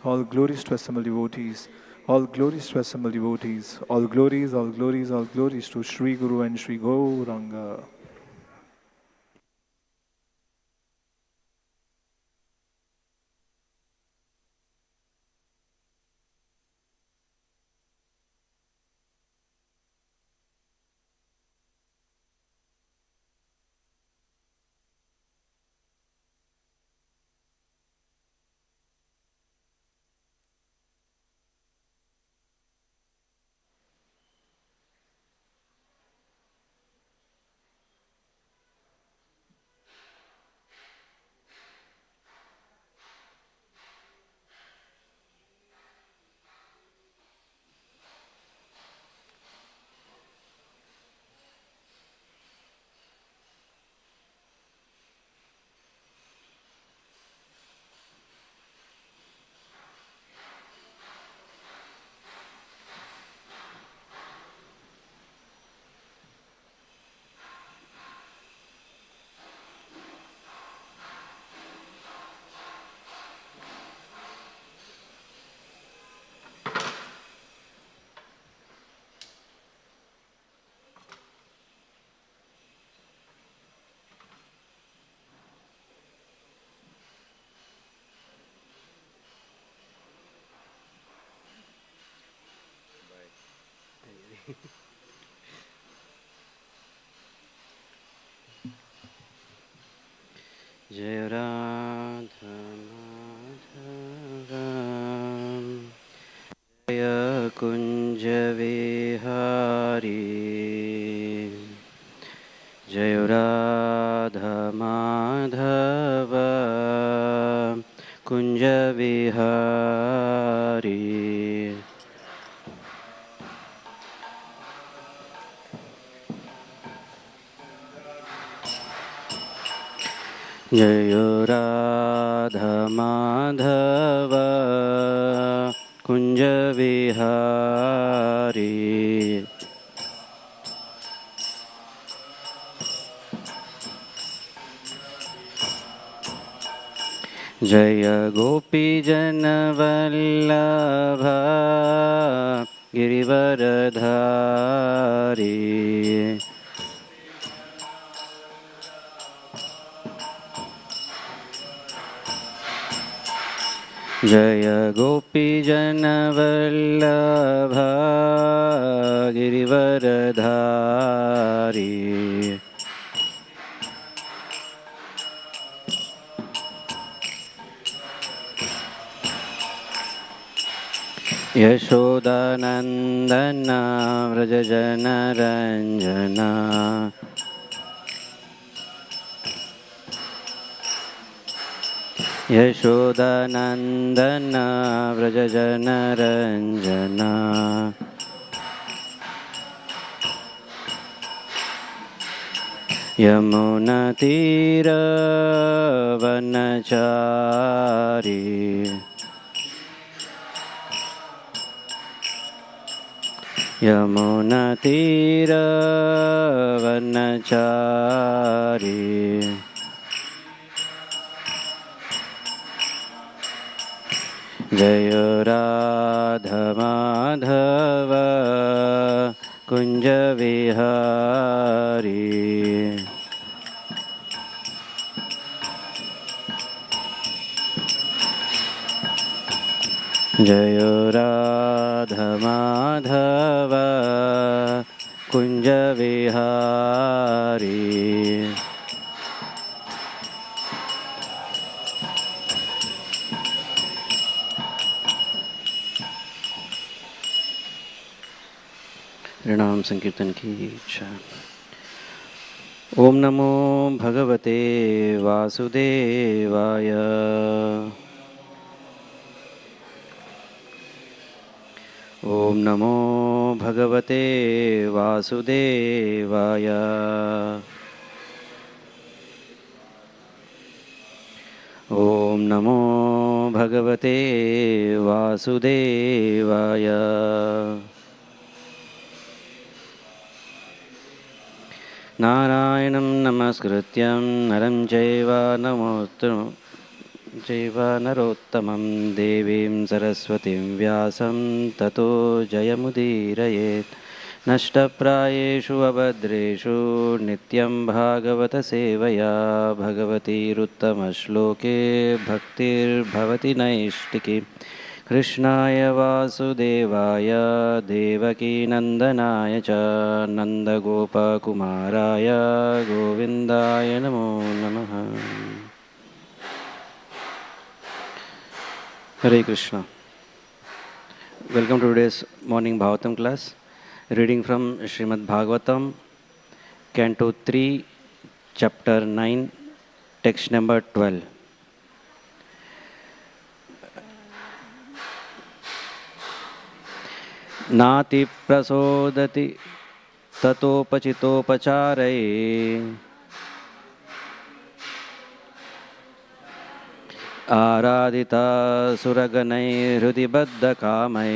All glories to assembled devotees, all glories to assembled devotees, all glories, all glories, all glories to Sri Guru and Sri Gauranga. Jai Radha Madhava Jaya Kunja Vihari Jai Radha Madhava Kunja Vihari Jai Radha Madhava Kunja Vihari Jaya Gopi Jana Vallabha Girivaradhari Jaya Gopi Jana Vallabha Girivaradhari Yashodanandana Vrajajana Ranjana Yashodanandana Vrajajana Ranjana Yamuna Tira Vanachari Yamuna Tira Vanachari Jaya Radha Madhava Kunja Vihari Jaya Radha Madhava Kunja Vihari प्रणाम संकीर्तन की इच्छा। ओम नमो भगवते वासुदेवाय ओम नमो भगवते वासुदेवाय ओम नमो भगवते वासुदेवाय नारायणं नमस्कृत्यं नरं चैव जैवनरोत्तमं देवीं सरस्वतीं व्यासं ततो जयमुदीरयेत् नष्टप्रायेषु अभद्रेषु नित्यं भागवतसेवया भगवतीरुत्तमश्लोके भक्तिर्भवति नैष्टिकी कृष्णाय वासुदेवाय देवकीनन्दनाय च नन्दगोपकुमाराय गोविन्दाय नमो नमः. Hare Krishna. Welcome to today's morning Bhagavatam class. Reading from Srimad Bhagavatam, Canto 3, Chapter 9, Text number 12. नाति प्रसोदति ततोपचितोपचारये आराधिता सुरगणैर्हृदि बद्धकामैः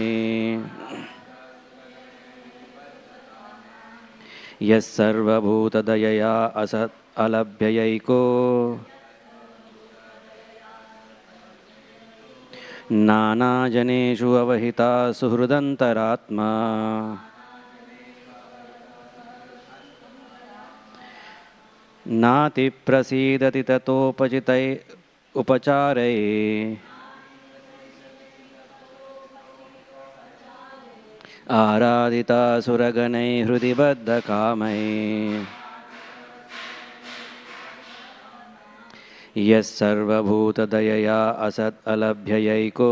यस्सर्वभूतदयया असत् अलभ्ययैको नानाजनेषु अवहिता सुहृदन्तरात्मा नाति प्रसीदति ततोपचितै उपचारये आराधिता सुरगणैः हृदि बद्धकामैः यस्सर्वभूतदयया असत् अलभ्ययैको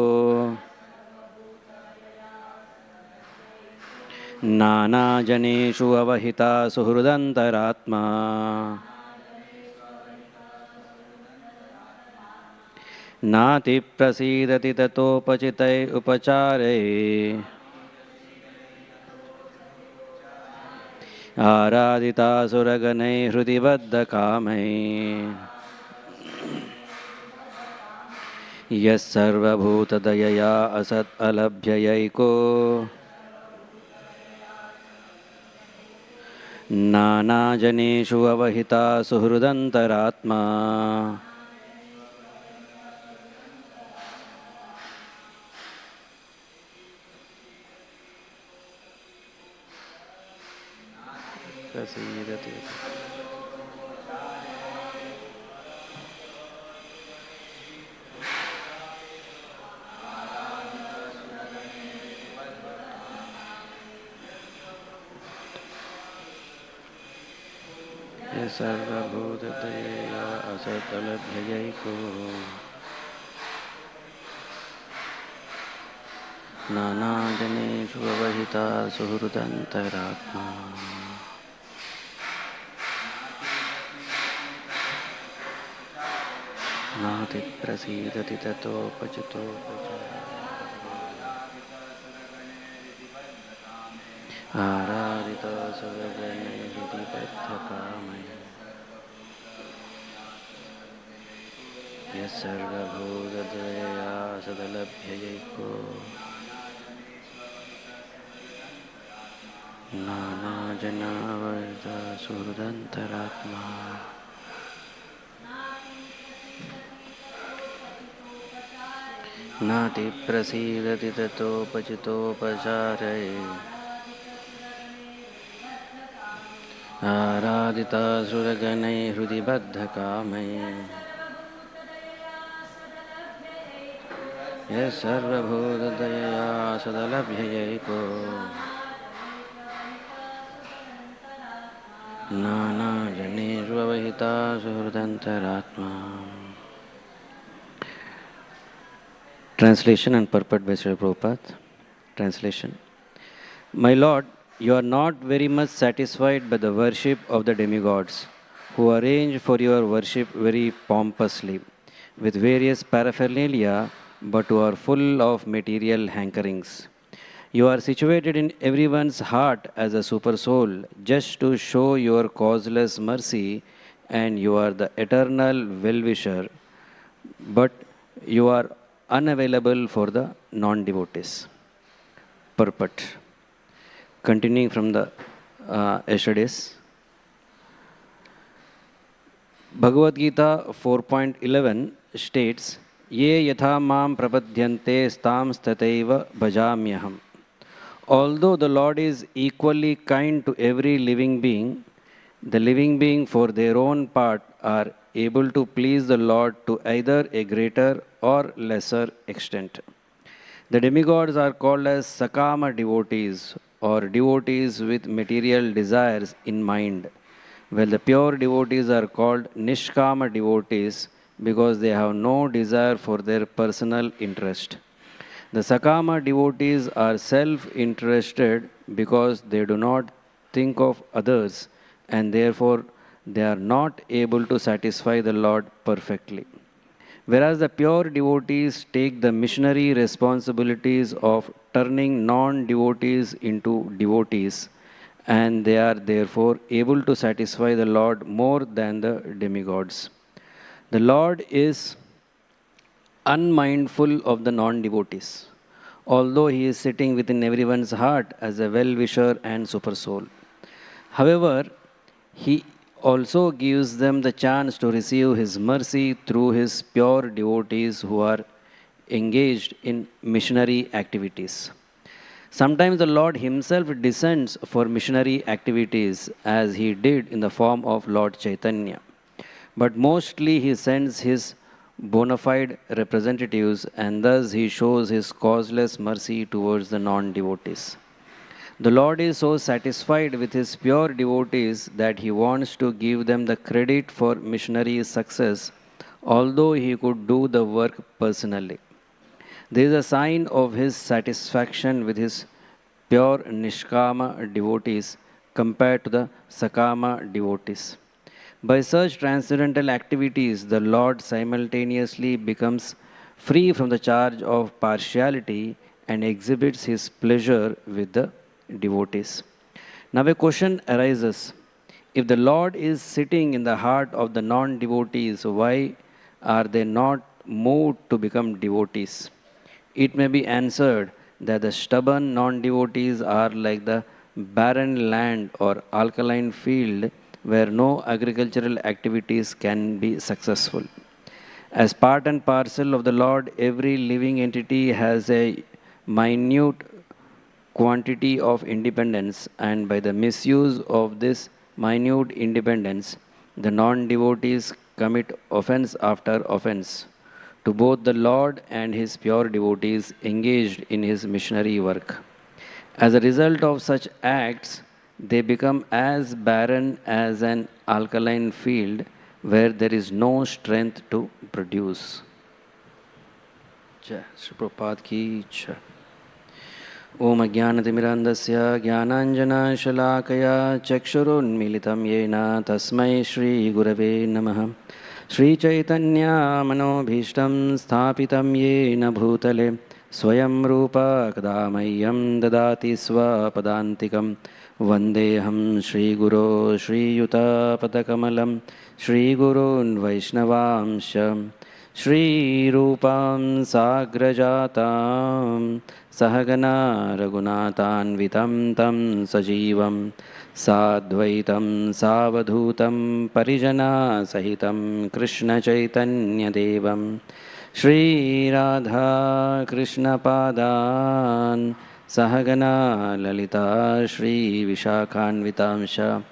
नानाजनेषु अवहिता सुहृदन्तरात्मा नाति प्रसीदति ततोपचितै उपचारये आराधिता सुरगणैः हृदि बद्धकामैः यस्सर्वभूतदयया असत् अलभ्ययैको नानाजनेषु अवहिता सुहृदन्तरात्मा प्रसीदति सर्वभूतदयया असत् अलभ्ययैको नानाजनेषु अवहिता सुहृदन्तरात्मा नाति प्रसीदति ततोपचितोपचारये आराधिता सुरगणैः हृदि बद्धकामैः यस्सर्वभूतदयया सदलभ्ययैको नानाजनावहिता सुहृदन्तरात्मा नाति प्रसीदति ततोपचितोपचारये आराधिता सुरगणैः हृदि बद्धकामैः यस्सर्वभूतदयया सदलभ्ययैको नानाजनेषु अवहिता सुहृदन्तरात्मा. Translation and purport by Srila Prabhupada. Translation. My Lord, you are not very much satisfied by the worship of the demigods, who arrange for your worship very pompously, with various paraphernalia, but who are full of material hankerings. You are situated in everyone's heart as a super soul, just to show your causeless mercy, and you are the eternal well-wisher, but you are unavailable for the non-devotees. Purport. Continuing from the yesterday's. Bhagavad Gita 4.11 states ye yatha mam prapadyante stam stataiva bhajamyaham. Although the Lord is equally kind to every living being, the living being for their own part are able to please the Lord to either a greater or lesser extent. The demigods are called as Sakama devotees or devotees with material desires in mind, while the pure devotees are called Nishkama devotees because they have no desire for their personal interest. The Sakama devotees are self interested because they do not think of others and therefore they are not able to satisfy the Lord perfectly. Whereas the pure devotees take the missionary responsibilities of turning non devotees into devotees, and they are therefore able to satisfy the Lord more than the demigods. The Lord is unmindful of the non devotees, although He is sitting within everyone's heart as a well wisher and super soul. However, He also gives them the chance to receive His mercy through His pure devotees who are engaged in missionary activities. Sometimes the Lord Himself descends for missionary activities as He did in the form of Lord Chaitanya. But mostly He sends His bona fide representatives and thus He shows His causeless mercy towards the non devotees. The Lord is so satisfied with His pure devotees that He wants to give them the credit for missionary success, although He could do the work personally. There is a sign of His satisfaction with His pure Nishkama devotees compared to the Sakama devotees. By such transcendental activities, the Lord simultaneously becomes free from the charge of partiality and exhibits His pleasure with the devotees. Now, a question arises: if the Lord is sitting in the heart of the non devotees, why are they not moved to become devotees? It may be answered that the stubborn non devotees are like the barren land or alkaline field where no agricultural activities can be successful. As part and parcel of the Lord, every living entity has a minute quantity of independence, and by the misuse of this minute independence, the non devotees commit offense after offense to both the Lord and His pure devotees engaged in His missionary work. As a result of such acts, they become as barren as an alkaline field where there is no strength to produce. Jai Shri Prabhupada ki jai. Om Ajnanatimirandasya Jnananjana Chakshurunmilitam Yena Tasmai Shri Gurave Namaha. Shri Chaitanya Manobhishtam Sthapitam Yena Bhutale Swayam Rupa Kadamayam Dadati Swapadantikam Vandeham Shri Guru Shri Yuta Padakamalam Shri Gurun Vaishnavamsha Shri Rupam Sagrajatam Sahagana Raghunathanvitam Tam Sajivam Sadvaitam Savadhutam Parijana Sahitam Krishna Chaitanya Devam Shri Radha Krishna Padan Sahagana Lalita Shri Vishakhanvitamsha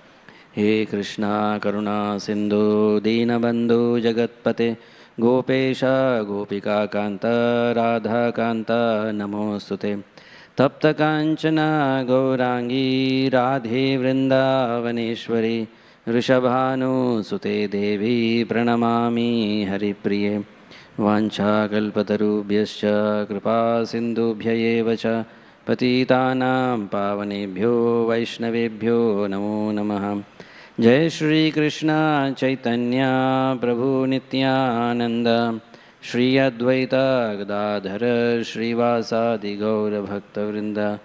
He Krishna Karuna Sindhu Dinabandhu Jagatpate Gopesha Gopika Kanta Radha Kanta Namostute Tapta Kanchana Gaurangi Radhe Vrindavaneshwari Rishabhanu Sute Devi Pranamami Haripriye Vancha Kalpatarubhyascha Kripa Sindhubhya Evacha Patitanam Pavanebhyo Vaishnavebhyo Namo Namaha Jai Shri Krishna Chaitanya Prabhu Nityananda Shri Advaita Gadadhara Srivasadi Gaura Bhakta Vrinda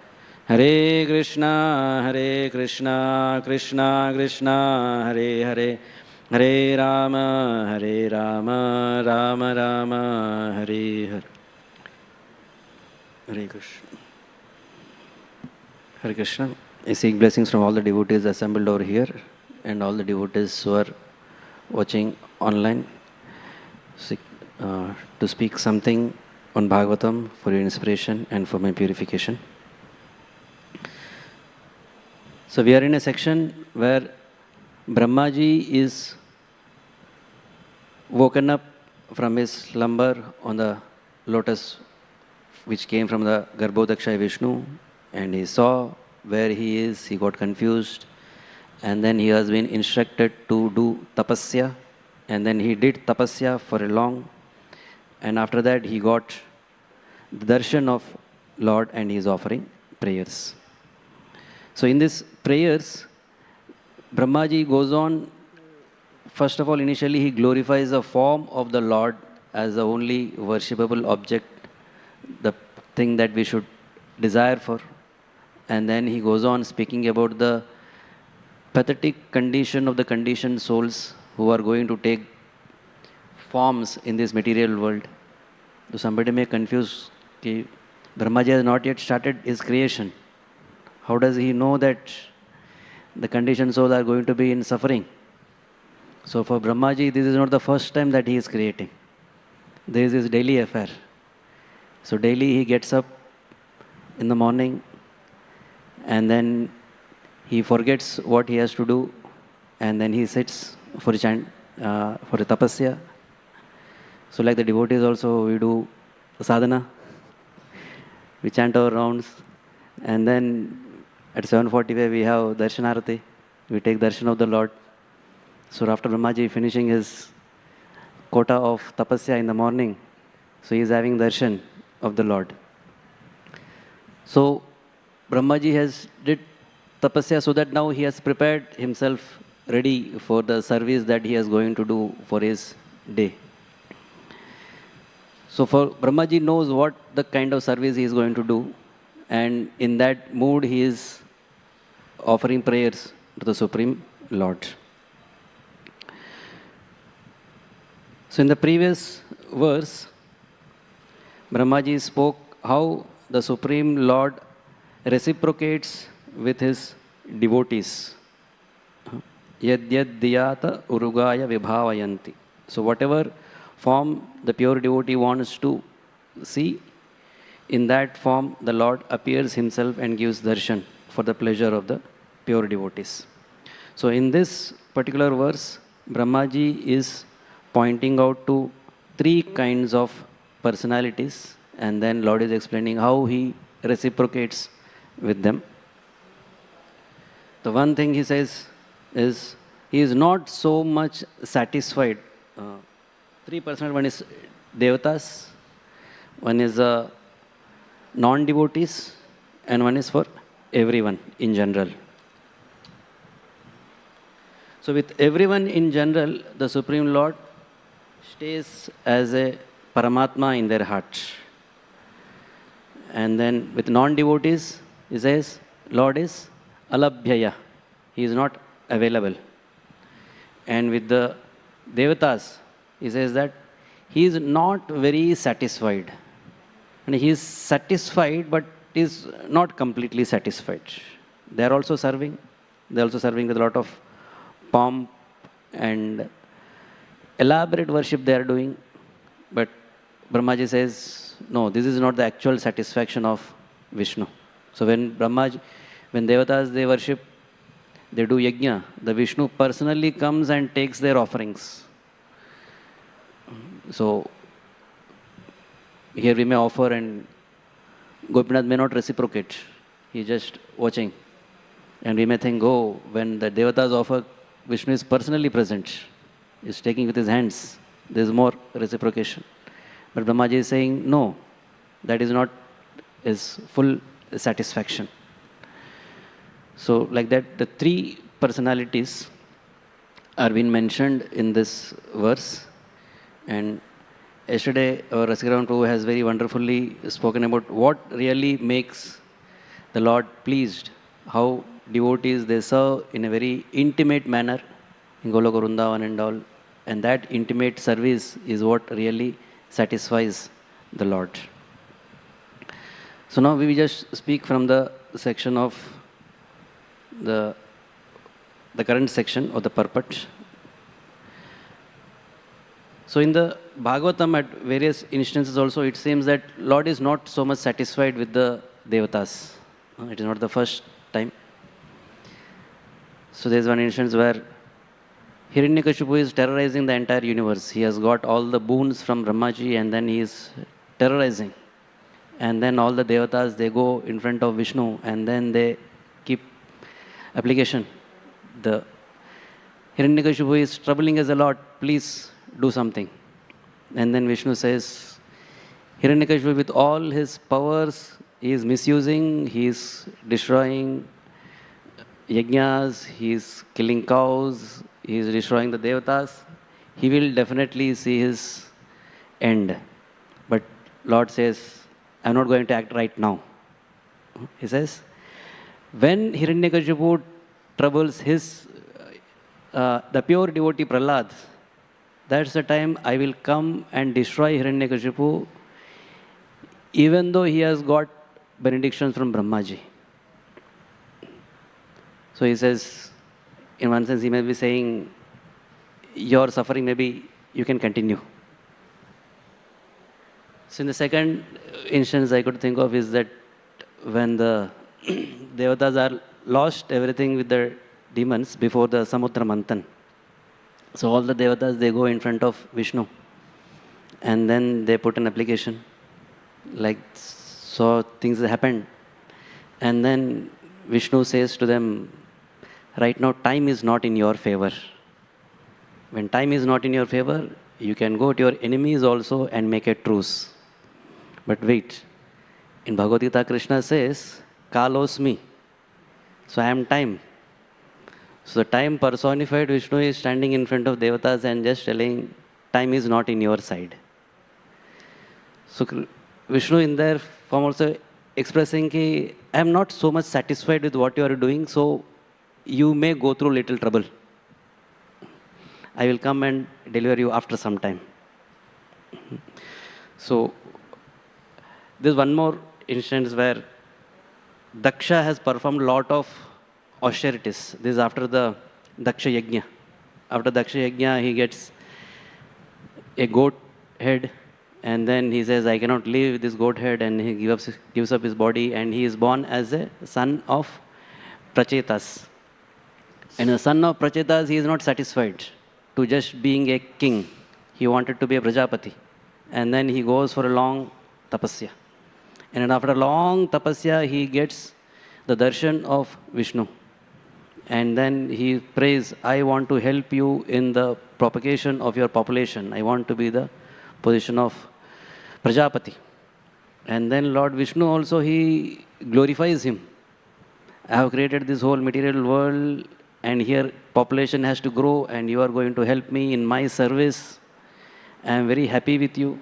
Hare Krishna Krishna Krishna Hare Hare Hare Rama Rama Rama Hare Hare. Hare Krishna. Hare Krishna. I seek blessings from all the devotees assembled over here and all the devotees who are watching online. to speak something on Bhagavatam for your inspiration and for my purification. So we are in a section where Brahmaji is woken up from his slumber on the lotus which came from the Garbhodaksha Vishnu, and he saw where he is, he got confused, and then he has been instructed to do tapasya, and then he did tapasya for a long, and after that he got the darshan of Lord and he is offering prayers. So in this prayers, Brahmaji goes on, first of all, initially he glorifies the form of the Lord as the only worshipable object, the thing that we should desire for. And then he goes on speaking about the pathetic condition of the conditioned souls who are going to take forms in this material world. So somebody may confuse, okay, Brahmaji has not yet started his creation. How does he know that the conditioned souls are going to be in suffering? So for Brahmaji, this is not the first time that he is creating. This is his daily affair. So daily he gets up in the morning and then he forgets what he has to do and then he sits for a tapasya. So like the devotees also, we do sadhana, we chant our rounds, and then at 7:45 we have darshanarati, we take darshan of the Lord. So after Brahmaji finishing his quota of tapasya in the morning, so he is having darshan of the Lord. So Brahmaji has did tapasya so that now he has prepared himself ready for the service that he is going to do for his day. So for Brahmaji knows what the kind of service he is going to do, and in that mood he is offering prayers to the Supreme Lord. So in the previous verse, Brahmaji spoke how the Supreme Lord reciprocates with his devotees. Yad yad diyata urugaya vibhavayanti. So whatever form the pure devotee wants to see, in that form the Lord appears himself and gives darshan for the pleasure of the pure devotees. So in this particular verse, Brahmaji is pointing out to three kinds of personalities, and then Lord is explaining how he reciprocates with them. The one thing he says is he is not so much satisfied. Three personalities, one is devatas, one is non-devotees, and one is for everyone in general. So with everyone in general, the Supreme Lord stays as a Paramatma in their heart. And then with non-devotees, he says, Lord is alabhyaya. He is not available. And with the devatas, he says that he is not very satisfied. And he is satisfied, but is not completely satisfied. They are also serving. They are also serving with a lot of pomp and elaborate worship they are doing. But Brahmaji says, no, this is not the actual satisfaction of Vishnu. So when Devatas, they worship, they do yajna, the Vishnu personally comes and takes their offerings. So here we may offer and Gopinath may not reciprocate. He is just watching. And we may think, oh, when the Devatas offer, Vishnu is personally present. He is taking with his hands. There is more reciprocation. But Brahmaji is saying, no, that is not his full satisfaction. So like that, the three personalities are being mentioned in this verse. And yesterday, our Ras Gopal Prabhu has very wonderfully spoken about what really makes the Lord pleased, how devotees, they serve in a very intimate manner in Goloka Vrindavan and all. And that intimate service is what really satisfies the Lord. So now we will just speak from the section of the current section of the purport. So in the Bhagavatam, at various instances also, it seems that Lord is not so much satisfied with the devatas. It is not the first time. So there is one instance where Hiranyakashipu is terrorizing the entire universe. He has got all the boons from Brahmaji and then he is terrorizing. And then all the devatas, they go in front of Vishnu and then they keep application. The Hiranyakashipu is troubling us a lot, please do something. And then Vishnu says, Hiranyakashipu with all his powers, he is misusing, he is destroying yajnas, he is killing cows, he is destroying the devatas. He will definitely see his end. But Lord says, I am not going to act right now. He says, when Hiranyakashipu troubles his, the pure devotee Prahlad, that's the time I will come and destroy Hiranyakashipu, even though he has got benedictions from Brahmaji. So he says, in one sense, he may be saying, your suffering, maybe you can continue. So in the second instance I could think of is that when the devatas are lost everything with the demons before the Samudra Manthan. So all the devatas, they go in front of Vishnu and then they put an application. Like, so things happened. And then Vishnu says to them, right now time is not in your favor. When time is not in your favor, you can go to your enemies also and make a truce. But wait, in Bhagavad Gita, Krishna says, Kalosmi. So I am time. So the time personified Vishnu is standing in front of devatas and just telling, time is not in your side. So Vishnu in their form also expressing, I am not so much satisfied with what you are doing, so you may go through little trouble. I will come and deliver you after some time. So there's one more instance where Daksha has performed a lot of austerities. This is after the Daksha Yajna. After Daksha Yajna, he gets a goat head and then he says, I cannot live with this goat head, and he gives up his body, and he is born as a son of Prachetas. And the son of Prachetas, he is not satisfied to just being a king. He wanted to be a Prajapati. And then he goes for a long tapasya. And after a long tapasya, he gets the darshan of Vishnu. And then he prays, I want to help you in the propagation of your population. I want to be the position of Prajapati. And then Lord Vishnu also, he glorifies him. I have created this whole material world, and here population has to grow, and you are going to help me in my service. I am very happy with you.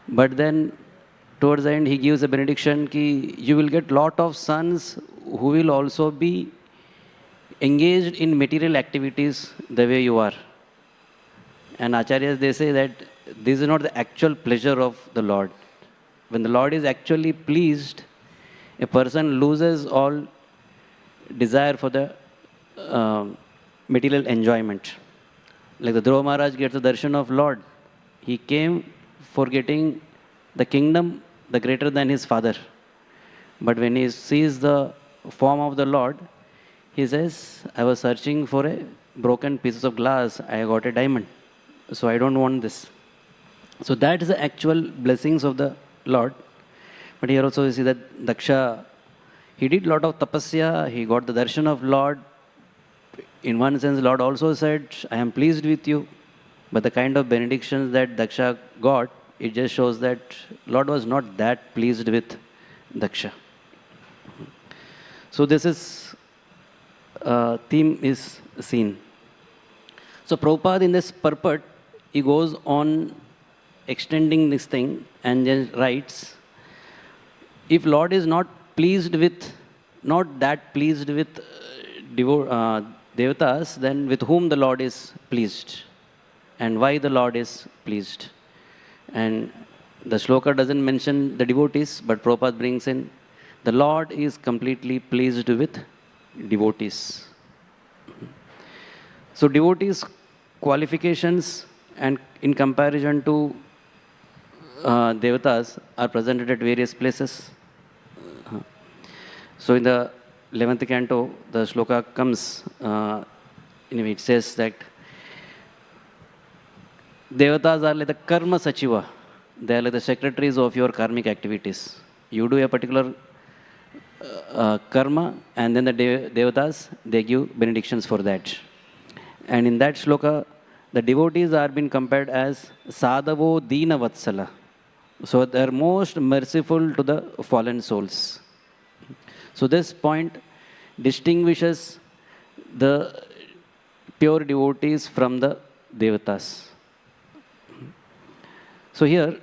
But then towards the end, he gives a benediction ki you will get lot of sons who will also be engaged in material activities the way you are. And acharyas, they say that this is not the actual pleasure of the Lord. When the Lord is actually pleased, a person loses all desire for the material enjoyment. Like the Dhruva Maharaj gets the darshan of Lord. He came for getting the kingdom, the greater than his father. But when he sees the form of the Lord, he says, I was searching for a broken piece of glass. I got a diamond. So I don't want this. So that is the actual blessings of the Lord. But here also you see that Daksha, he did lot of tapasya. He got the darshan of Lord. In one sense, Lord also said, I am pleased with you. But the kind of benedictions that Daksha got, it just shows that Lord was not that pleased with Daksha. So this is theme is seen. So Prabhupada in this purport, he goes on extending this thing and then writes, if Lord is not pleased with, not that pleased with devatas, then with whom the Lord is pleased and why the Lord is pleased. And the shloka doesn't mention the devotees, but Prabhupada brings in, the Lord is completely pleased with devotees. So devotees' qualifications and in comparison to devatas are presented at various places. So in the 11th canto, the shloka comes, in which it says that devatas are like the karma sachiva. They are like the secretaries of your karmic activities. You do a particular karma, and then the devatas, they give benedictions for that. And in that shloka, the devotees are being compared as sadhavo dina vatsala. So they are most merciful to the fallen souls. So this point distinguishes the pure devotees from the devatas. So here,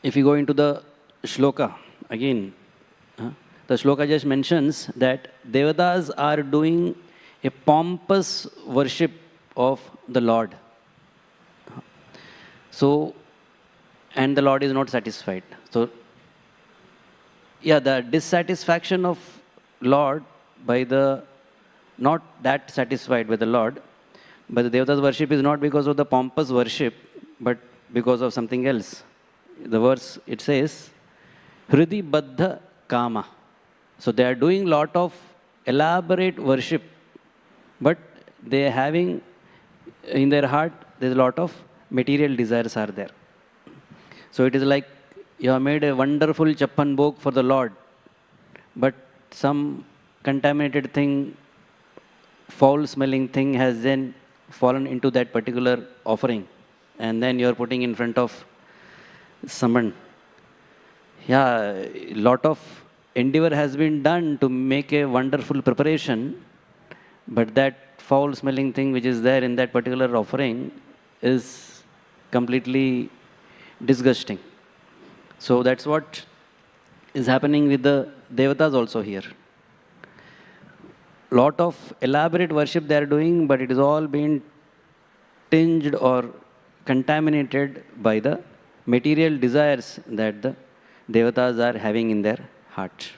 if you go into the shloka, again, the shloka just mentions that devatas are doing a pompous worship of the Lord. So, and the Lord is not satisfied. So, yeah, the dissatisfaction of Lord by the, not that satisfied with the Lord, but the devatas worship is not because of the pompous worship, but because of something else. The verse, it says, Hridi Baddha Kama. So they are doing lot of elaborate worship, but they are having in their heart, there's a lot of material desires are there. So it is like you have made a wonderful chappan bhog for the Lord, but some contaminated thing, foul smelling thing has then fallen into that particular offering, and then you are putting in front of someone. Yeah, a lot of endeavor has been done to make a wonderful preparation, but that foul smelling thing which is there in that particular offering is completely disgusting. So that's what is happening with the devatas also here. Lot of elaborate worship they are doing, but it is all being tinged or contaminated by the material desires that the devatas are having in their heart.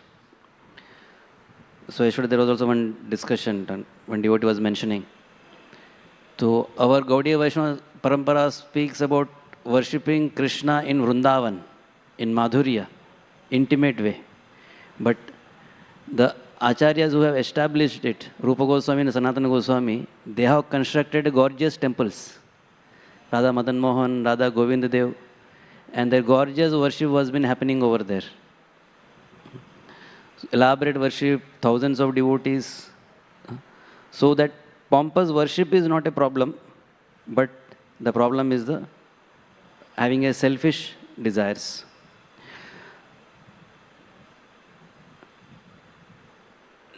So yesterday there was also one discussion, one devotee was mentioning. So our Gaudiya Vaishnava Parampara speaks about worshipping Krishna in Vrindavan, in Madhurya, intimate way. But the Acharyas who have established it, Rupa Goswami and Sanatana Goswami, they have constructed gorgeous temples. Radha Madan Mohan, Radha Govinda Dev, and their gorgeous worship was been happening over there. Elaborate worship, thousands of devotees. So that pompous worship is not a problem, but the problem is the having a selfish desires.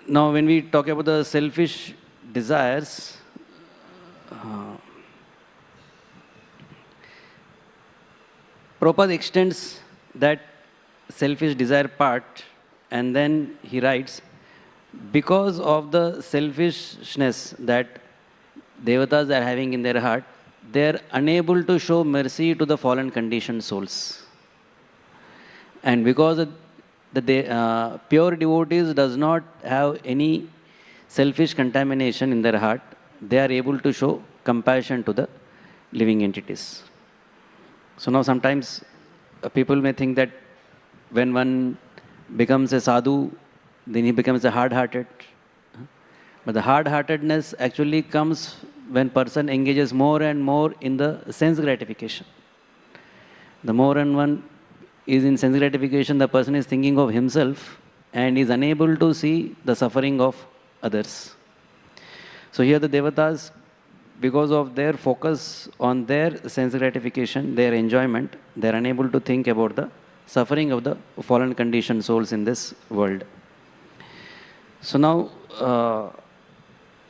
Now, when we talk about the selfish desires, Prabhupada extends that selfish desire part, and then he writes, because of the selfishness that devatas are having in their heart, they are unable to show mercy to the fallen conditioned souls. And because the pure devotees does not have any selfish contamination in their heart, they are able to show compassion to the living entities. So now sometimes people may think that when one becomes a sadhu, then he becomes a hard-hearted. But the hard-heartedness actually comes when person engages more and more in the sense gratification. The more and one is in sense gratification, the person is thinking of himself and is unable to see the suffering of others. So here the devatas, because of their focus on their sense gratification, their enjoyment, they are unable to think about the suffering of the fallen conditioned souls in this world. So now,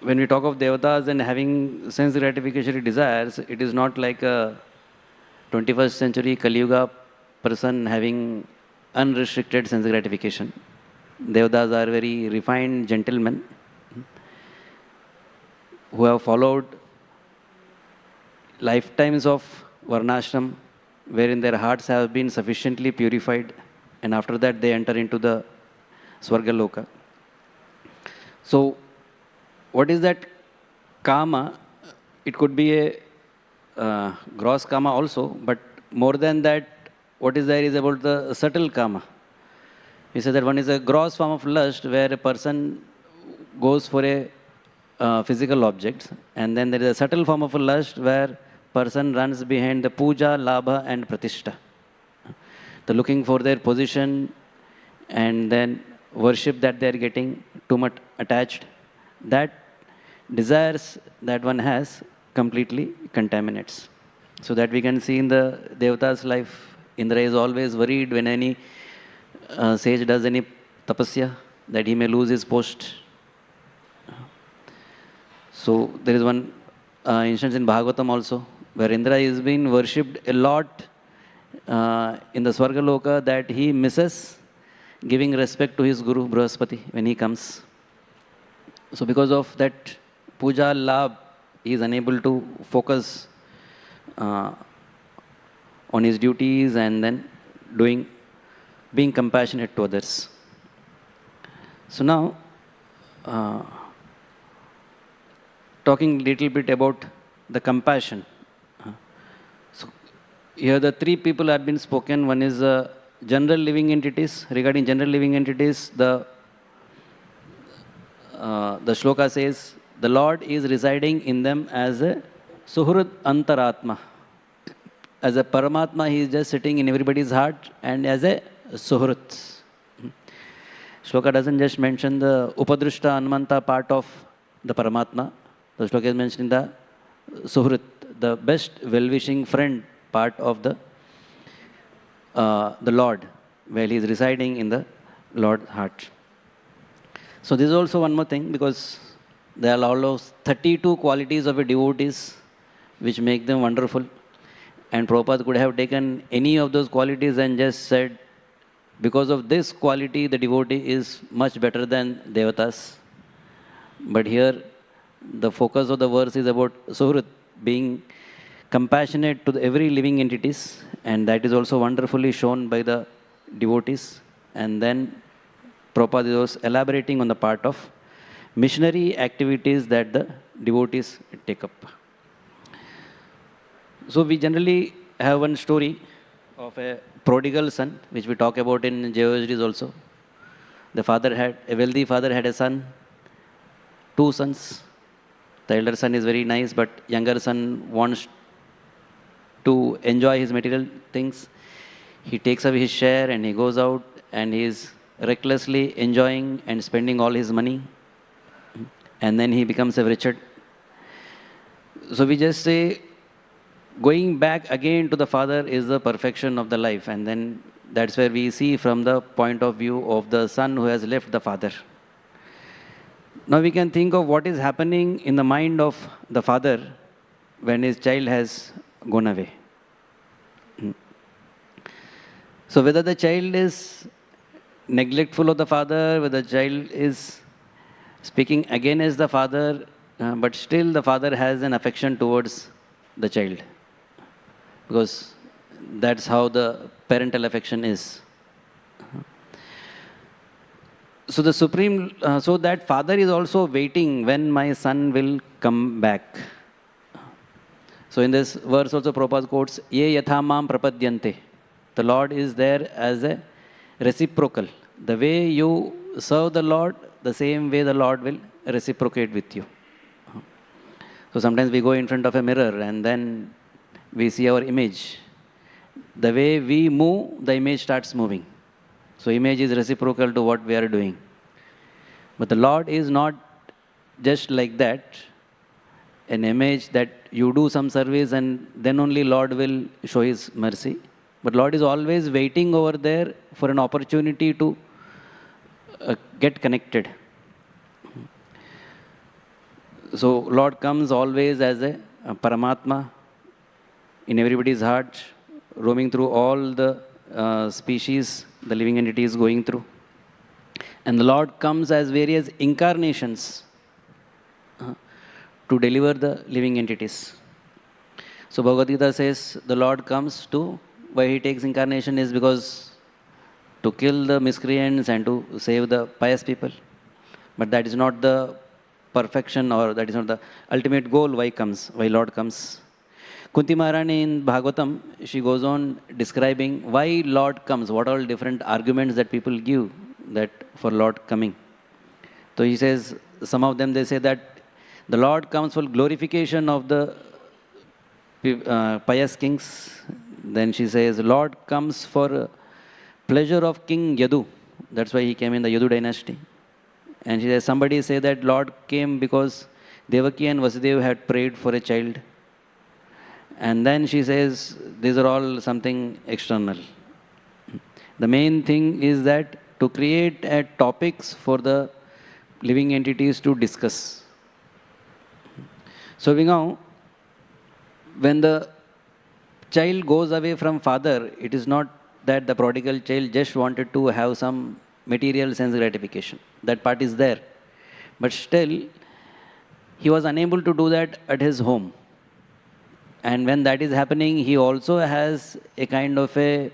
when we talk of devatas and having sense gratification desires, it is not like a 21st century Kali Yuga person having unrestricted sense gratification. Devatas are very refined gentlemen who have followed lifetimes of varnashram, wherein their hearts have been sufficiently purified, and after that they enter into the Swargaloka. So, what is that kama? It could be a gross karma also, but more than that, what is there is about the subtle karma. He said that one is a gross form of lust where a person goes for a physical object, and then there is a subtle form of a lust where person runs behind the puja, labha, and pratishta. The looking for their position and then worship that they are getting too much attached. That desires that one has completely contaminates. So that we can see in the Devata's life, Indra is always worried when any sage does any tapasya that he may lose his post. So there is one instance in Bhagavatam also where Indra is being worshipped a lot in the Swargaloka that he misses giving respect to his Guru Brahaspati when he comes. So because of that puja labh, he is unable to focus on his duties and then being compassionate to others. So now, talking a little bit about the compassion. So here the three people have been spoken. One is general living entities. Regarding general living entities, the shloka says, the Lord is residing in them as a Suhrut Antaratma. As a Paramatma, he is just sitting in everybody's heart and as a Suhrut. Shloka doesn't just mention the Upadrishta Anumanta part of the Paramatma. The shloka is mentioning the Suhrut, the best well-wishing friend part of the Lord, where he is residing in the Lord's heart. So this is also one more thing, because there are all those 32 qualities of a devotees which make them wonderful. And Prabhupada could have taken any of those qualities and just said, because of this quality, the devotee is much better than Devatas. But here, the focus of the verse is about Suhrit, being compassionate to every living entities, and that is also wonderfully shown by the devotees. And then Prabhupada was elaborating on the part of missionary activities that the devotees take up. So we generally have one story of a prodigal son, which we talk about in JOSDs also. A wealthy father had a son, two sons. The elder son is very nice, but younger son wants to enjoy his material things. He takes away his share and he goes out and he is recklessly enjoying and spending all his money. And then he becomes a wretched. So we just say, going back again to the father is the perfection of the life. And then that's where we see from the point of view of the son who has left the father. Now we can think of what is happening in the mind of the father when his child has gone away. So whether the child is neglectful of the father, whether the child is speaking against the father, but still the father has an affection towards the child. Because that's how the parental affection is. So the supreme, so that father is also waiting when my son will come back. So in this verse also Prabhupada quotes, Ye yathamam prapadyante. The Lord is there as a reciprocal. The way you serve the Lord, the same way the Lord will reciprocate with you. So sometimes we go in front of a mirror and then we see our image. The way we move, the image starts moving. So image is reciprocal to what we are doing. But the Lord is not just like that, an image that you do some service and then only Lord will show His mercy. But Lord is always waiting over there for an opportunity to get connected. So Lord comes always as a Paramatma in everybody's heart, roaming through all the species the living entity is going through. And the Lord comes as various incarnations to deliver the living entities. So Bhagavad Gita says the Lord comes to, why He takes incarnation is because to kill the miscreants and to save the pious people. But that is not the perfection, or that is not the ultimate goal why Lord comes. Kunti Maharani in Bhagavatam, she goes on describing why Lord comes, what all different arguments that people give that for Lord coming. So he says, some of them they say that the Lord comes for glorification of the pious kings. Then she says, Lord comes for pleasure of King Yadu. That's why he came in the Yadu dynasty. And she says, somebody say that Lord came because Devaki and Vasudeva had prayed for a child. And then she says, these are all something external. The main thing is that to create topics for the living entities to discuss. So now, when the child goes away from father, it is not that the prodigal child just wanted to have some material sense gratification. That part is there. But still, he was unable to do that at his home. And when that is happening, he also has a kind of a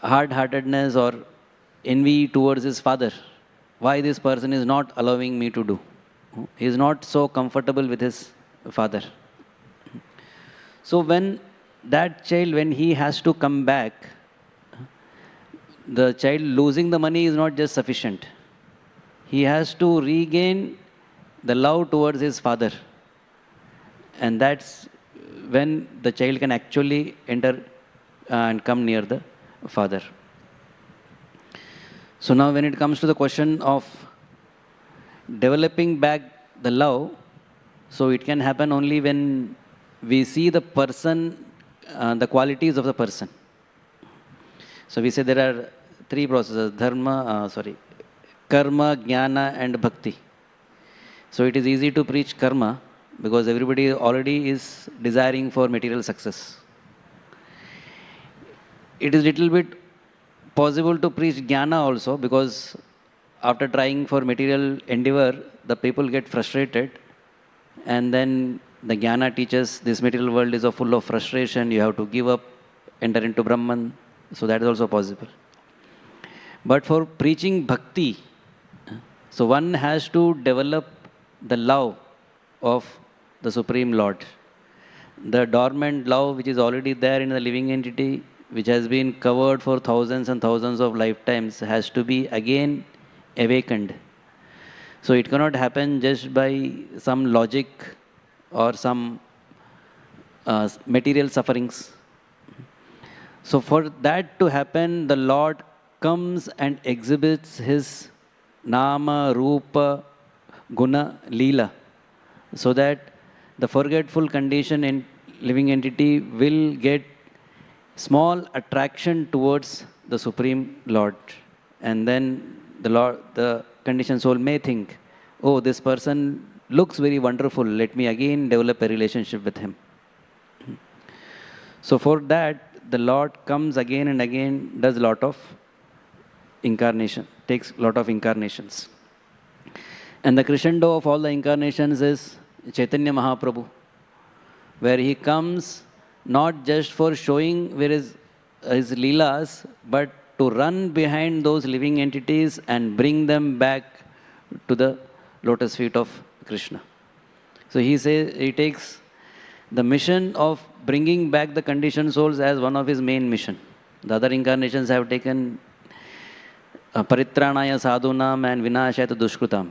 hard-heartedness or envy towards his father. Why this person is not allowing me to do? He is not so comfortable with his father. So when that child, when he has to come back, the child losing the money is not just sufficient. He has to regain the love towards his father. And that's when the child can actually enter and come near the father. So now when it comes to the question of developing back the love, so it can happen only when we see the person, the qualities of the person. So we say there are three processes, karma, jnana and bhakti. So it is easy to preach karma because everybody already is desiring for material success. It is little bit possible to preach jnana also because after trying for material endeavor, the people get frustrated and then the jnana teaches this material world is full of frustration, you have to give up, enter into Brahman. So that is also possible. But for preaching bhakti, so one has to develop the love of the Supreme Lord. The dormant love which is already there in the living entity, which has been covered for thousands and thousands of lifetimes, has to be again awakened. So it cannot happen just by some logic or some material sufferings. So for that to happen, the Lord comes and exhibits his Nama, Rupa, Guna, Leela, so that the forgetful condition in living entity will get small attraction towards the Supreme Lord. And then the conditioned soul may think, oh, this person looks very wonderful, let me again develop a relationship with him. So for that, the Lord comes again and again, does a lot of incarnation, takes a lot of incarnations. And the crescendo of all the incarnations is Chaitanya Mahaprabhu, where he comes not just for showing where his leelas, but to run behind those living entities and bring them back to the lotus feet of Krishna. So he says, he takes the mission of bringing back the conditioned souls as one of his main mission. The other incarnations have taken Paritranaya Sadhunam and Vinashaya Dushkrutam.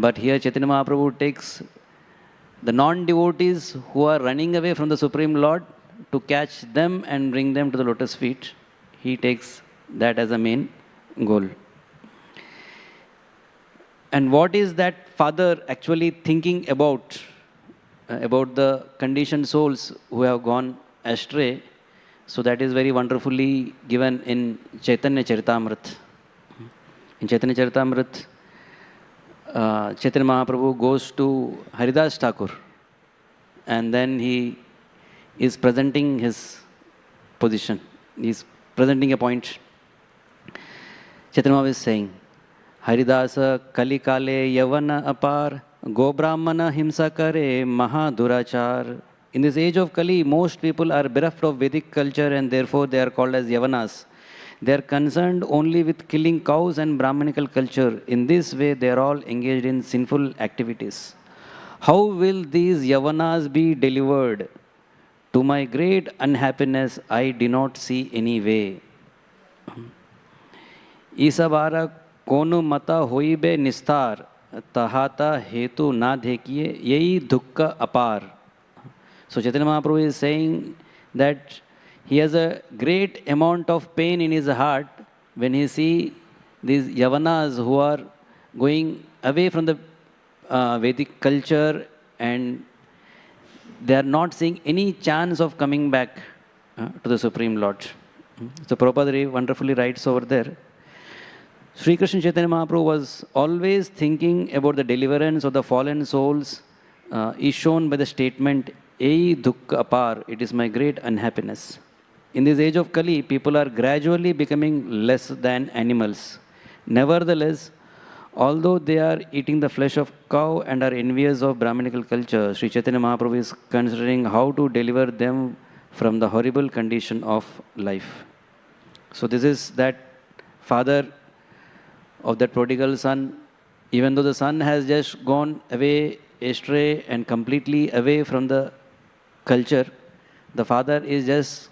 But here Chaitanya Mahaprabhu takes the non-devotees who are running away from the Supreme Lord to catch them and bring them to the lotus feet. He takes that as a main goal. And what is that father actually thinking about the conditioned souls who have gone astray? So that is very wonderfully given in Chaitanya Charitamrita. In Chaitanya Charitamrita, Chaitanya Mahaprabhu goes to Haridas Thakur and then he is presenting his position. He is presenting a point. Chaitanya Mahaprabhu is saying, Haridasa Kali Kale Yavana Apar Go Brahmana Himsa Kare Maha Durachar. In this age of Kali, most people are bereft of Vedic culture and therefore they are called as Yavanas. They are concerned only with killing cows and Brahmanical culture. In this way, they are all engaged in sinful activities. How will these Yavanas be delivered? To my great unhappiness, I do not see any way. ईसबारा कोनो मता होइबे निस्तार तहाता hetu na dekhiye यही दुख apar. So Chaitanya Mahaprabhu is saying that he has a great amount of pain in his heart when he see these Yavanas who are going away from the Vedic culture and they are not seeing any chance of coming back to the Supreme Lord. So Prabhupada wonderfully writes over there, Sri Krishna Chaitanya Mahaprabhu was always thinking about the deliverance of the fallen souls is shown by the statement, Ei dukkha apar, it is my great unhappiness. In this age of Kali, people are gradually becoming less than animals. Nevertheless, although they are eating the flesh of cow and are envious of Brahminical culture, Sri Chaitanya Mahaprabhu is considering how to deliver them from the horrible condition of life. So this is that father of that prodigal son. Even though the son has just gone away astray and completely away from the culture, the father is just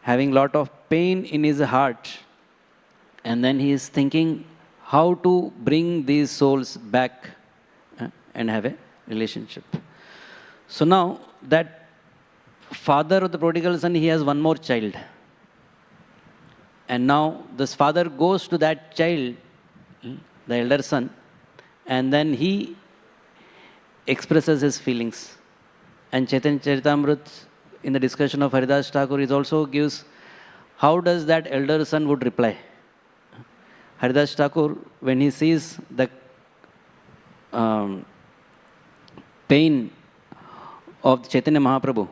having lot of pain in his heart. And then he is thinking how to bring these souls back and have a relationship. So now that father of the prodigal son, he has one more child. And now this father goes to that child, the elder son, and then he expresses his feelings. And Chaitanya Charitamrita, in the discussion of Haridas Thakur, it also gives how does that elder son would reply. Haridas Thakur, when he sees the pain of Chaitanya Mahaprabhu,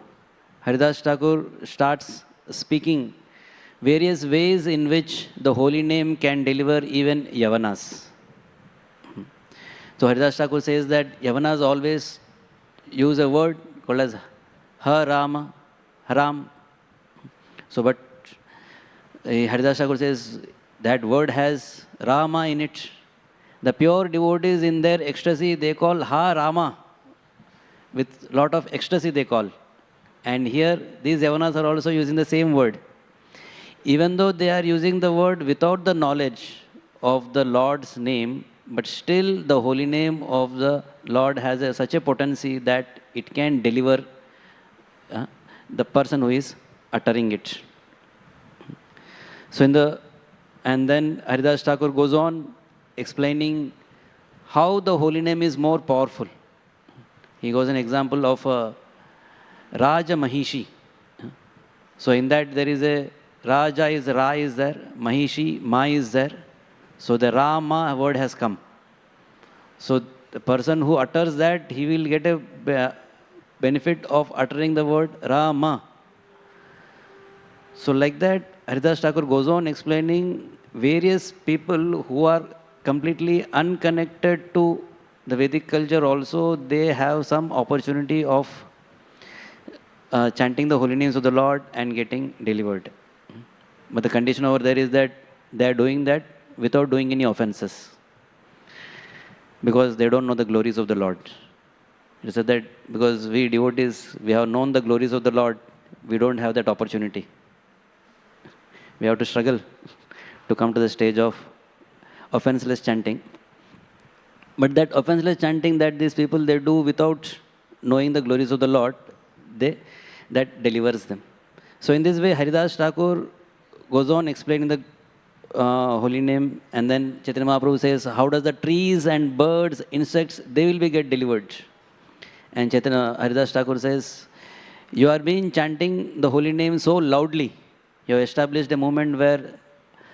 Haridas Thakur starts speaking various ways in which the holy name can deliver even Yavanas. So Haridas Thakur says that Yavanas always use a word called as Harama, Haram. So but Haridas Thakur says that word has Rama in it. The pure devotees in their ecstasy, they call Ha Rama. With lot of ecstasy they call. And here these Yavanas are also using the same word. Even though they are using the word without the knowledge of the Lord's name, but still the holy name of the Lord has such a potency that it can deliver the person who is uttering it. So and then Haridas Thakur goes on explaining how the holy name is more powerful. He goes an example of Raja Mahishi. So in that there is a Raja is Ra is there, Mahishi, Ma is there. So the Rama word has come. So the person who utters that, he will get a benefit of uttering the word Rama. So like that, Haridas Thakur goes on explaining various people who are completely unconnected to the Vedic culture also, they have some opportunity of chanting the holy names of the Lord and getting delivered. But the condition over there is that they are doing that without doing any offenses. Because they don't know the glories of the Lord. It said that because we devotees, we have known the glories of the Lord, we don't have that opportunity. We have to struggle to come to the stage of offenseless chanting. But that offenseless chanting that these people, they do without knowing the glories of the Lord, that delivers them. So in this way, Haridas Thakur goes on explaining the holy name, and then Chaitanya Mahaprabhu says, how does the trees and birds, insects, they will be get delivered. And Chaitanya Haridas Thakur says, you are being chanting the holy name so loudly. You have established a movement where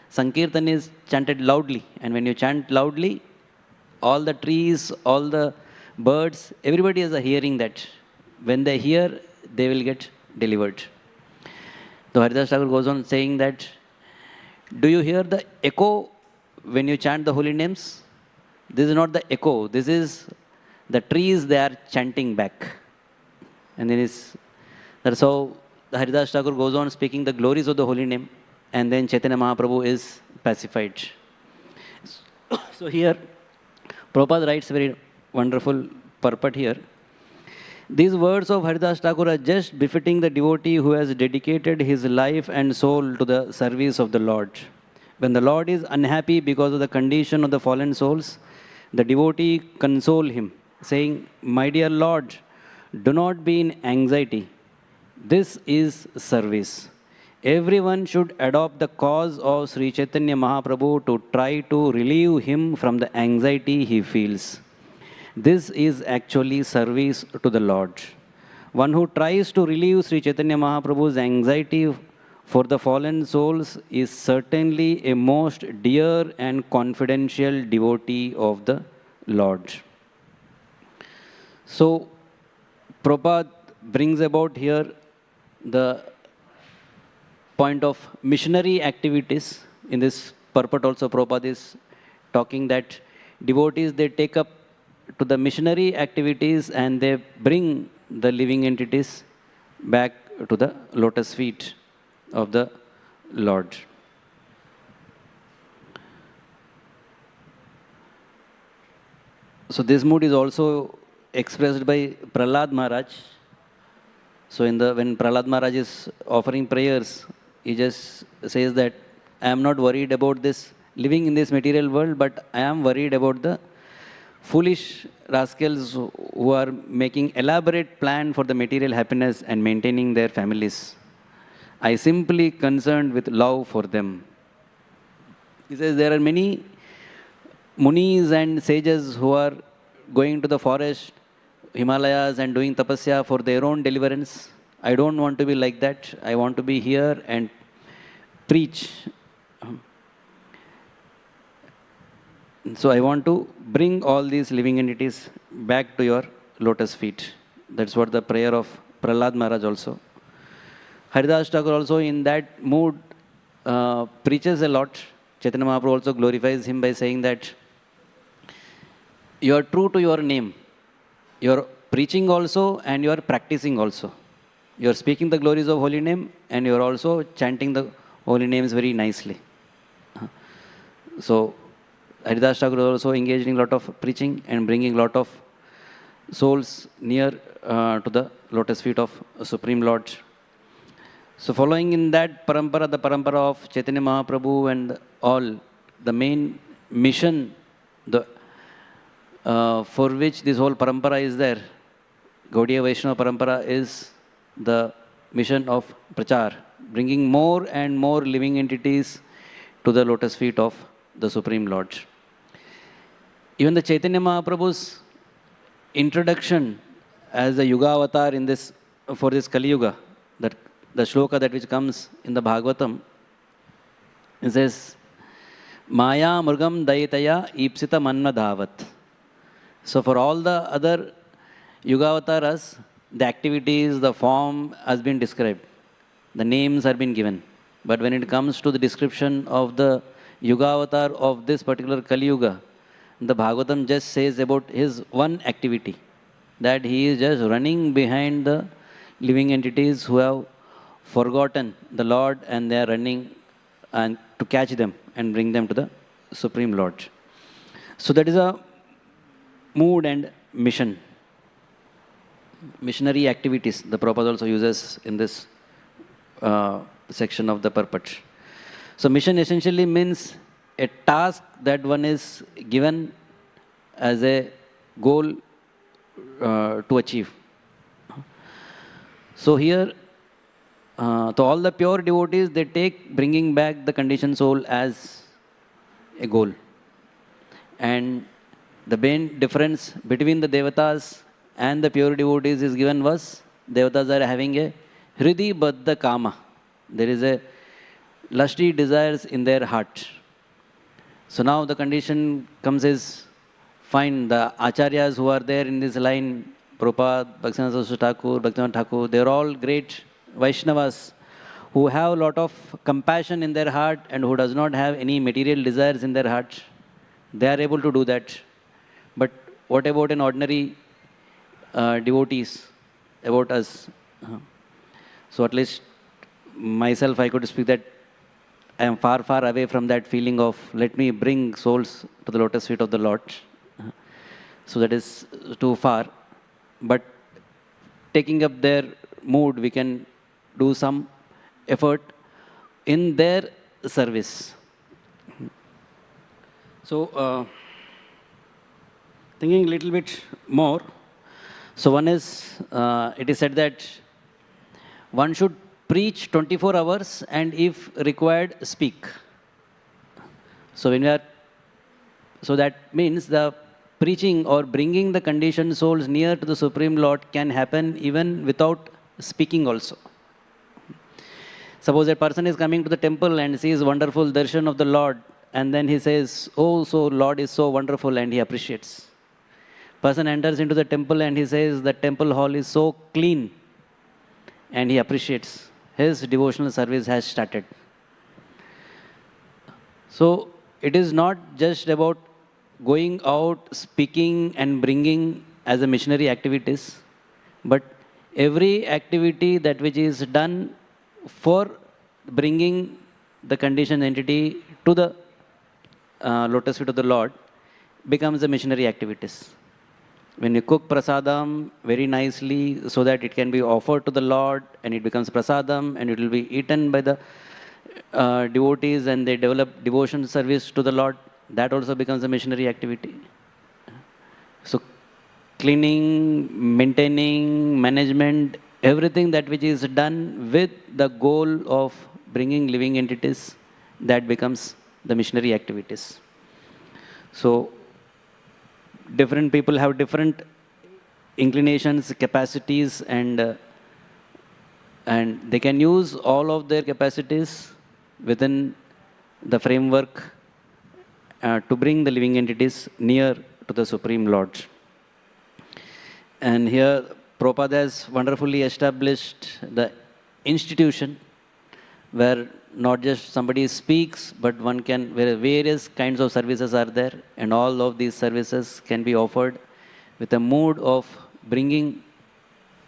Sankirtan is chanted loudly. And when you chant loudly, all the trees, all the birds, everybody is hearing that. When they hear, they will get delivered. So Haridas Thakur goes on saying that, do you hear the echo when you chant the holy names? This is not the echo. This is the trees, they are chanting back. And then that's how the Haridas Thakur goes on speaking the glories of the holy name. And then Chaitanya Mahaprabhu is pacified. So here, Prabhupada writes very wonderful purport here. These words of Haridas Thakur are just befitting the devotee who has dedicated his life and soul to the service of the Lord. When the Lord is unhappy because of the condition of the fallen souls, the devotee console him, saying, "My dear Lord, do not be in anxiety. This is service." Everyone should adopt the cause of Sri Chaitanya Mahaprabhu to try to relieve him from the anxiety he feels. This is actually service to the Lord. One who tries to relieve Sri Chaitanya Mahaprabhu's anxiety for the fallen souls is certainly a most dear and confidential devotee of the Lord. So, Prabhupada brings about here the point of missionary activities. In this purport also, Prabhupada is talking that devotees, they take up to the missionary activities and they bring the living entities back to the lotus feet of the Lord. So this mood is also expressed by Prahlad Maharaj. So when Prahlad Maharaj is offering prayers, he just says that I am not worried about this living in this material world, but I am worried about the foolish rascals who are making elaborate plan for the material happiness and maintaining their families. I simply concerned with love for them. He says there are many munis and sages who are going to the forest, Himalayas, and doing tapasya for their own deliverance. I don't want to be like that. I want to be here and preach. So I want to bring all these living entities back to your lotus feet. That's what the prayer of Prahlad Maharaj also. Haridas Thakur also in that mood preaches a lot. Chaitanya Mahaprabhu also glorifies him by saying that you are true to your name. You are preaching also and you are practicing also. You are speaking the glories of holy name and you are also chanting the holy names very nicely. So Haridas Thakur also engaged in a lot of preaching and bringing a lot of souls near to the lotus feet of Supreme Lord. So following in that parampara, the parampara of Chaitanya Mahaprabhu and all, the main mission for which this whole parampara is there, Gaudiya Vaishnava parampara, is the mission of Prachar, bringing more and more living entities to the lotus feet of the Supreme Lord. Even the Chaitanya Mahaprabhu's introduction as the Yuga avatar in this, for this Kali Yuga, that the shloka that which comes in the Bhagavatam, it says, Maya Murgam Daitaya Ipsita Manna Dhavat. So for all the other Yuga avatars, the activities, the form has been described. The names have been given. But when it comes to the description of the Yuga avatar of this particular Kali Yuga, the Bhagavatam just says about his one activity, that he is just running behind the living entities who have forgotten the Lord and they are running and to catch them and bring them to the Supreme Lord. So that is a mood and mission. Missionary activities, the Prabhupada also uses in this section of the purport. So mission essentially means a task that one is given as a goal to achieve. So here, to all the pure devotees, they take bringing back the conditioned soul as a goal. And the main difference between the devatas and the pure devotees is given was, devatas are having a hridi baddha kama. There is a lusty desires in their heart. So now the condition comes is, fine, the acharyas who are there in this line, Prabhupada, Bhaktivinoda Saraswati Thakur, Bhaktivinoda Thakur, they are all great Vaishnavas who have a lot of compassion in their heart and who does not have any material desires in their heart. They are able to do that. But what about an ordinary devotees, about us? So at least myself, I could speak that I am far, far away from that feeling of let me bring souls to the lotus feet of the Lord. So that is too far. But taking up their mood, we can do some effort in their service. So, thinking a little bit more, so one is, it is said that one should preach 24 hours and if required, speak. So when we are, so that means the preaching or bringing the conditioned souls near to the Supreme Lord can happen even without speaking also. Suppose a person is coming to the temple and sees wonderful darshan of the Lord, and then he says, oh, so Lord is so wonderful, and he appreciates. Person enters into the temple and he says, the temple hall is so clean, and he appreciates. His devotional service has started. So it is not just about going out, speaking and bringing as a missionary activities, but every activity that which is done for bringing the conditioned entity to the lotus feet of the Lord becomes a missionary activities. When you cook prasadam very nicely so that it can be offered to the Lord and it becomes prasadam and it will be eaten by the devotees and they develop devotion service to the Lord, that also becomes a missionary activity. So cleaning, maintaining, management, everything that which is done with the goal of bringing living entities, that becomes the missionary activities. So different people have different inclinations, capacities, and they can use all of their capacities within the framework to bring the living entities near to the Supreme Lord. And here Prabhupada has wonderfully established the institution where not just somebody speaks, but one can, where various kinds of services are there, and all of these services can be offered with a mood of bringing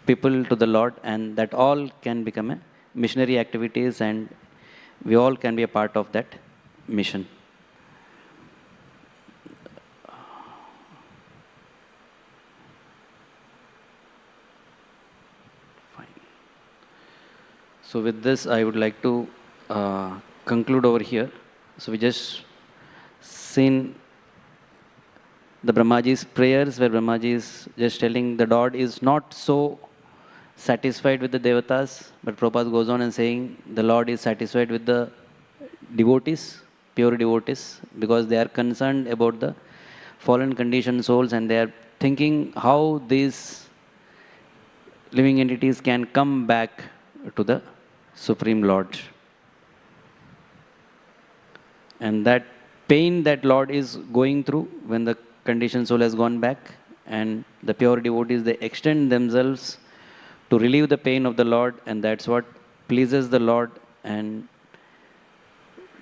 people to the Lord, and that all can become a missionary activities, and we all can be a part of that mission. Fine. So with this, I would like to conclude over here. So we just seen the Brahmaji's prayers, where Brahmaji is just telling the Lord is not so satisfied with the devatas, but Prabhupada goes on and saying the Lord is satisfied with the devotees, pure devotees, because they are concerned about the fallen conditioned souls and they are thinking how these living entities can come back to the Supreme Lord. And that pain that Lord is going through when the conditioned soul has gone back, and the pure devotees, they extend themselves to relieve the pain of the Lord, and that's what pleases the Lord, and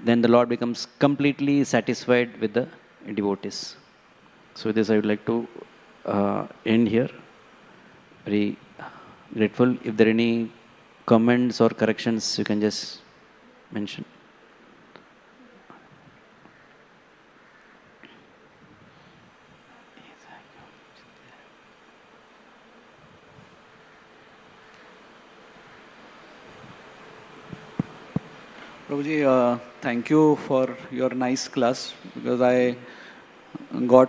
then the Lord becomes completely satisfied with the devotees. So with this I would like to end here. Very grateful. If there are any comments or corrections, you can just mention. Prabhuji, thank you for your nice class, because I got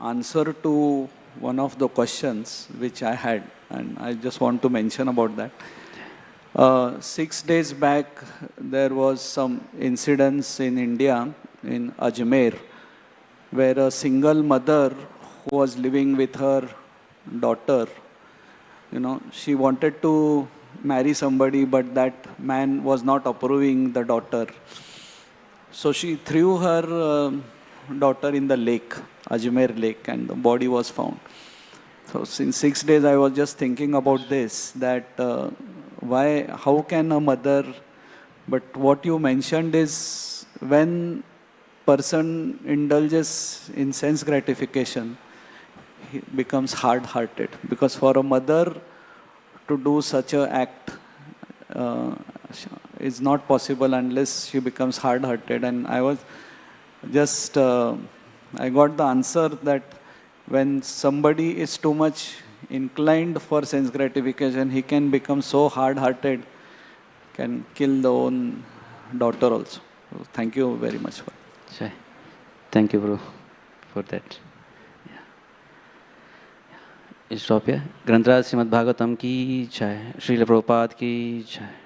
answer to one of the questions which I had, and I just want to mention about that. 6 days back, there was some incidents in India, in Ajmer, where a single mother who was living with her daughter, she wanted to marry somebody, but that man was not approving the daughter. So she threw her daughter in the lake, Ajmer lake, and the body was found. So since 6 days I was just thinking about this, that how can a mother, but what you mentioned is when person indulges in sense gratification, he becomes hard-hearted, because for a mother to do such an act is not possible unless she becomes hard-hearted. And I was just, I got the answer that when somebody is too much inclined for sense gratification, he can become so hard-hearted, can kill the own daughter also. So thank you very much for Jai. Thank you, Prabhu, for that. Yeah. Stop here. Granth Raj Srimad Bhagavatam ki jai. Srila Prabhupada ki jai.